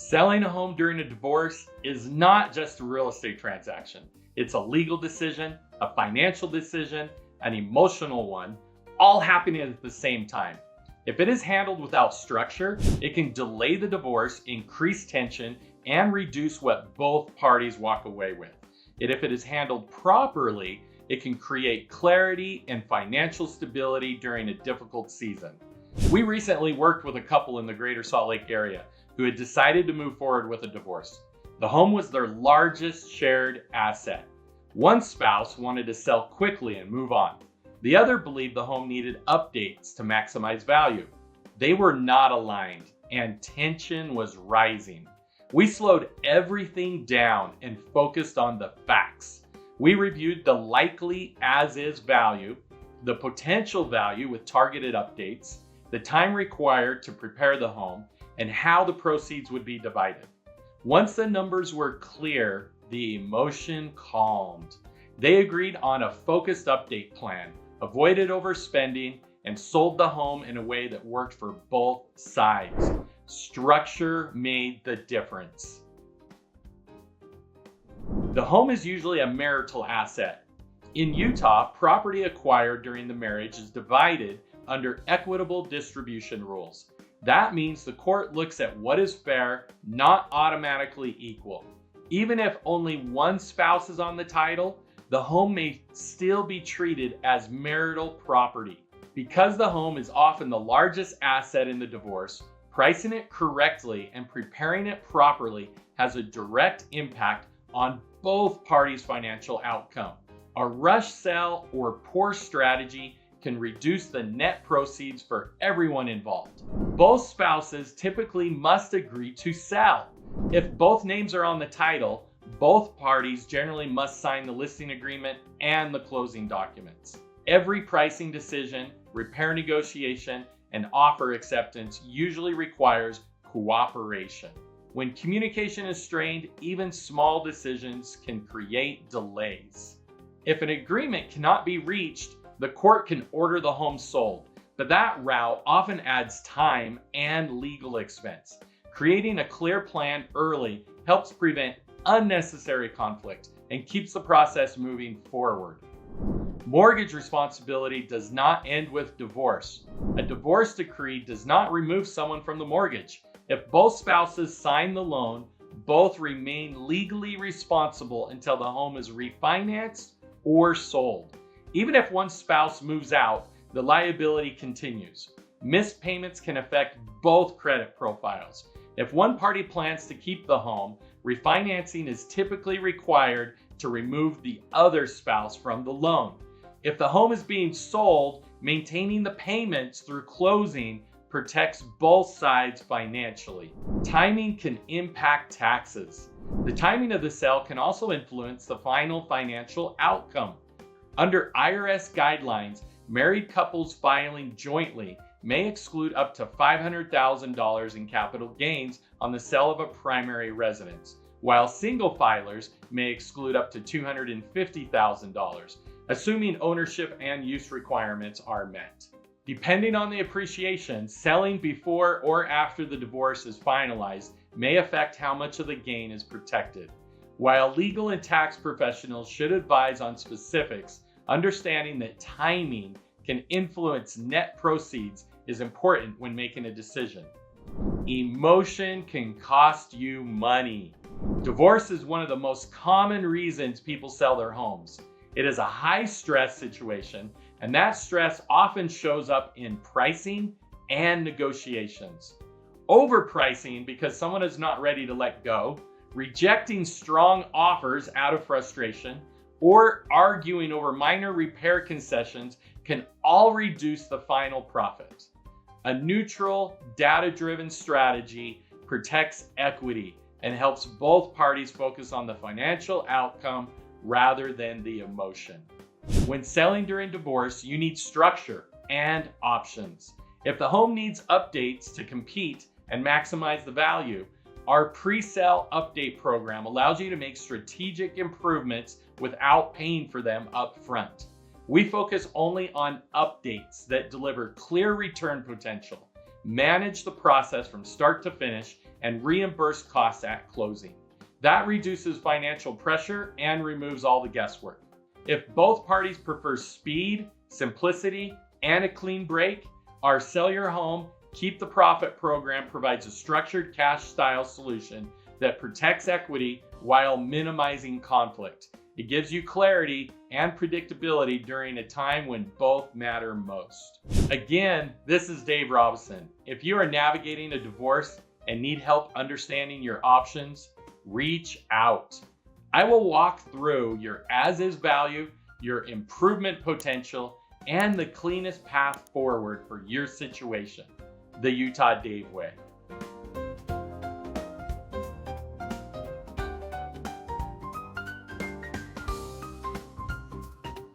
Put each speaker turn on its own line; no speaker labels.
Selling a home during a divorce is not just a real estate transaction. It's a legal decision, a financial decision, an emotional one, all happening at the same time. If it is handled without structure, it can delay the divorce, increase tension, and reduce what both parties walk away with. And if it is handled properly, it can create clarity and financial stability during a difficult season. We recently worked with a couple in the greater Salt Lake area who had decided to move forward with a divorce. The home was their largest shared asset. One spouse wanted to sell quickly and move on. The other believed the home needed updates to maximize value. They were not aligned, and tension was rising. We slowed everything down and focused on the facts. We reviewed the likely as-is value, the potential value with targeted updates, the time required to prepare the home, and how the proceeds would be divided. Once the numbers were clear, the emotion calmed. They agreed on a focused update plan, avoided overspending, and sold the home in a way that worked for both sides. Structure made the difference. The home is usually a marital asset. In Utah, property acquired during the marriage is divided under equitable distribution rules. That means the court looks at what is fair, not automatically equal. Even if only one spouse is on the title, the home may still be treated as marital property. Because the home is often the largest asset in the divorce, pricing it correctly and preparing it properly has a direct impact on both parties' financial outcome. A rush sale or poor strategy can reduce the net proceeds for everyone involved. Both spouses typically must agree to sell. If both names are on the title, both parties generally must sign the listing agreement and the closing documents. Every pricing decision, repair negotiation, and offer acceptance usually requires cooperation. When communication is strained, even small decisions can create delays. If an agreement cannot be reached, the court can order the home sold, but that route often adds time and legal expense. Creating a clear plan early helps prevent unnecessary conflict and keeps the process moving forward. Mortgage responsibility does not end with divorce. A divorce decree does not remove someone from the mortgage. If both spouses sign the loan, both remain legally responsible until the home is refinanced or sold. Even if one spouse moves out, the liability continues. Missed payments can affect both credit profiles. If one party plans to keep the home, refinancing is typically required to remove the other spouse from the loan. If the home is being sold, maintaining the payments through closing protects both sides financially. Timing can impact taxes. The timing of the sale can also influence the final financial outcome. Under IRS guidelines, married couples filing jointly may exclude up to $500,000 in capital gains on the sale of a primary residence, while single filers may exclude up to $250,000, assuming ownership and use requirements are met. Depending on the appreciation, selling before or after the divorce is finalized may affect how much of the gain is protected. While legal and tax professionals should advise on specifics, understanding that timing can influence net proceeds is important when making a decision. Emotion can cost you money. Divorce is one of the most common reasons people sell their homes. It is a high stress situation, and that stress often shows up in pricing and negotiations. Overpricing because someone is not ready to let go, rejecting strong offers out of frustration, or arguing over minor repair concessions can all reduce the final profit. A neutral, data-driven strategy protects equity and helps both parties focus on the financial outcome rather than the emotion. When selling during divorce, you need structure and options. If the home needs updates to compete and maximize the value, our pre-sale update program allows you to make strategic improvements without paying for them up front. We focus only on updates that deliver clear return potential, manage the process from start to finish, and reimburse costs at closing. That reduces financial pressure and removes all the guesswork. If both parties prefer speed, simplicity, and a clean break, our Sell Your Home, Keep the Profit program provides a structured cash-style solution that protects equity while minimizing conflict. It gives you clarity and predictability during a time when both matter most. Again, this is Dave Robinson. If you are navigating a divorce and need help understanding your options, reach out. I will walk through your as-is value, your improvement potential, and the cleanest path forward for your situation. The Utah Dave way.